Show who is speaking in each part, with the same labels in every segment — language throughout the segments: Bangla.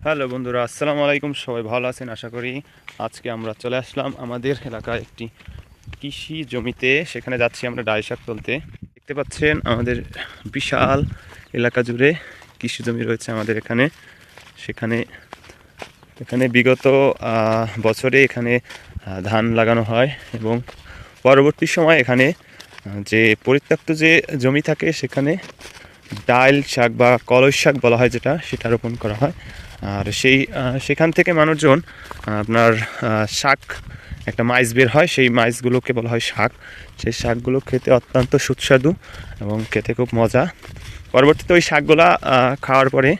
Speaker 1: হ্যালো বন্ধুরা, আসসালামু আলাইকুম। সবাই ভালো আছেন আশা করি। আজকে আমরা চলে আসলাম আমাদের এলাকায় একটি কৃষি জমিতে। সেখানে যাচ্ছি আমরা ডাল শাক তুলতে। দেখতে পাচ্ছেন আমাদের বিশাল এলাকা জুড়ে কৃষি জমি রয়েছে আমাদের এখানে। সেখানে এখানে বিগত বছরে এখানে ধান লাগানো হয় এবং পরবর্তী সময় এখানে যে পরিত্যক্ত যে জমি থাকে সেখানে ডাল শাক বা কলই শাক বলা হয় যেটা, সেটা রোপণ করা হয়। আর সেখান থেকে মানুষজন আপনার শাক, একটা মাইজ বের হয়, সেই মাইজগুলোকে বলা হয় শাক। সেই শাকগুলো খেতে অত্যন্ত সুস্বাদু এবং খেতে খুব মজা। পরবর্তীতে ওই শাকগুলা খাওয়ার পরে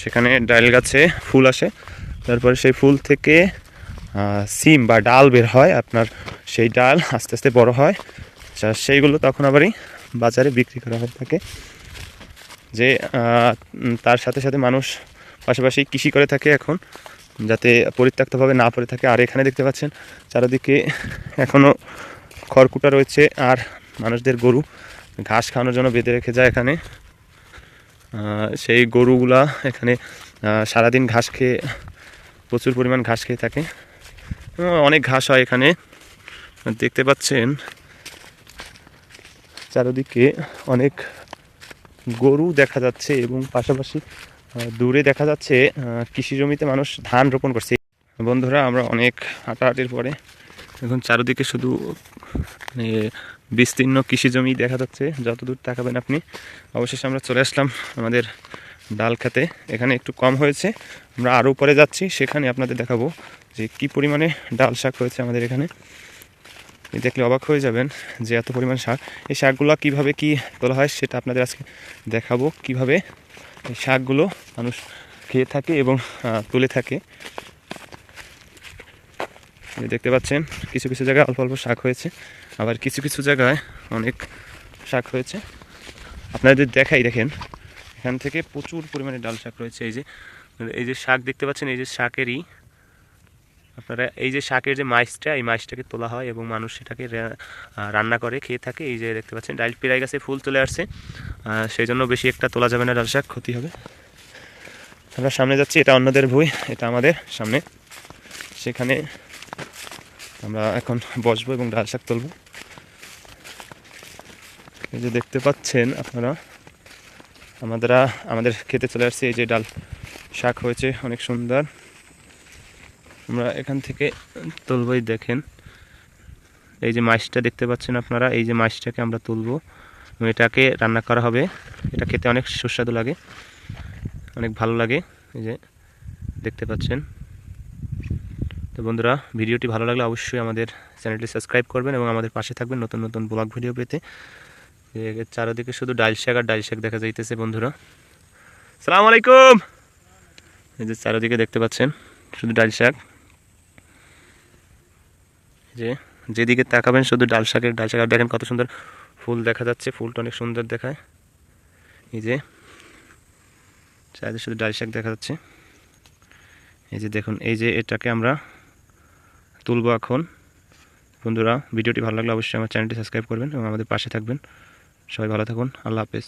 Speaker 1: সেখানে ডাল গাছে ফুল আসে। তারপরে সেই ফুল থেকে সিম বা ডাল বের হয় আপনার। সেই ডাল আস্তে আস্তে বড় হয়, সেইগুলো তখন আবারই বাজারে বিক্রি করা হয়ে থাকে। যে তার সাথে সাথে মানুষ পাশাপাশি কৃষি করে থাকে এখন, যাতে পরিত্যক্তভাবে না পড়ে থাকে। আর এখানে দেখতে পাচ্ছেন চারিদিকে এখনও খড়কুটা রয়েছে, আর মানুষদের গরু ঘাস খাওয়ানোর জন্য বেঁধে রেখে যায় এখানে। সেই গরুগুলা এখানে সারাদিন ঘাস খেয়ে, প্রচুর পরিমাণ ঘাস খেয়ে থাকে। অনেক ঘাস হয় এখানে, দেখতে পাচ্ছেন চারিদিকে অনেক গরু দেখা যাচ্ছে এবং পাশাপাশি দূরে দেখা যাচ্ছে কৃষি জমিতে মানুষ ধান রোপণ করছে। বন্ধুরা, আমরা অনেক হাঁটাহাঁটির পরে এখন চারিদিকে শুধু বিস্তীর্ণ কৃষি জমি দেখা যাচ্ছে। যতদূর তাকাবেন আপনি। অবশেষে আমরা চলে আসলাম আমাদের ডাল খেতে। এখানে একটু কম হয়েছে, আমরা আরও উপরে যাচ্ছি, সেখানে আপনাদের দেখাবো যে কী পরিমাণে ডাল শাক রয়েছে আমাদের এখানে। দেখলে অবাক হয়ে যাবেন যে এত পরিমাণ শাক। এই শাকগুলো কীভাবে কী তোলা হয় সেটা আপনাদের আজকে দেখাবো, কিভাবে এই শাকগুলো মানুষ খেয়ে থাকে এবং তুলে থাকে। দেখতে পাচ্ছেন কিছু কিছু জায়গায় অল্প অল্প শাক হয়েছে, আবার কিছু কিছু জায়গায় অনেক শাক হয়েছে। আপনাদের দেখাই, দেখেন এখান থেকে প্রচুর পরিমাণে ডাল শাক রয়েছে। এই যে শাক দেখতে পাচ্ছেন, এই যে শাকেরই আপনারা, এই যে শাকের যে মাইসটা, এই মাইসটাকে তোলা হয় এবং মানুষ সেটাকে রান্না করে খেয়ে থাকে। এই যে দেখতে পাচ্ছেন ডাল পেরাই গাছে ফুল চলে আসছে, সেই জন্য বেশি একটা তোলা যাবে না, ডাল শাক ক্ষতি হবে। আমরা সামনে যাচ্ছি, এটা অন্যদের ভুঁই, এটা আমাদের সামনে। সেখানে আমরা এখন বসবো এবং ডাল শাক তুলব। এই যে দেখতে পাচ্ছেন আপনারা, আমাদের খেতে চলে আসছে। এই যে ডাল শাক হয়েছে অনেক সুন্দর, আমরা এখান থেকে তুলবই। দেখেন এই যে মাছটা দেখতে পাচ্ছেন আপনারা, এই যে মাছটাকে আমরা তুলব এবং এটাকে রান্না করা হবে। এটা খেতে অনেক সুস্বাদু লাগে, অনেক ভালো লাগে। এই যে দেখতে পাচ্ছেন। তো বন্ধুরা, ভিডিওটি ভালো লাগলে অবশ্যই আমাদের চ্যানেলটি সাবস্ক্রাইব করবেন এবং আমাদের পাশে থাকবেন নতুন নতুন ব্লগ ভিডিও পেতে। চারিদিকে শুধু ডাল শাক আর ডাল শাক দেখা যাইতেছে বন্ধুরা। সালামু আলাইকুম। এই যে চারিদিকে দেখতে পাচ্ছেন শুধু ডাল শাক। যেদিকে তাকাবেন শুধু ডাল শাকের ডাল শাক। আর দেখেন কত সুন্দর ফুল দেখা যাচ্ছে, ফুলটা অনেক সুন্দর দেখায়। এই যে চারিদিকে শুধু ডাল শাক দেখা যাচ্ছে। এই যে দেখুন, এই যে এটাকে আমরা তুলবো এখন। বন্ধুরা, ভিডিওটি ভালো লাগলে অবশ্যই আমার চ্যানেলটি সাবস্ক্রাইব করবেন এবং আমাদের পাশে থাকবেন। সবাই ভালো থাকুন, আল্লাহ হাফেজ।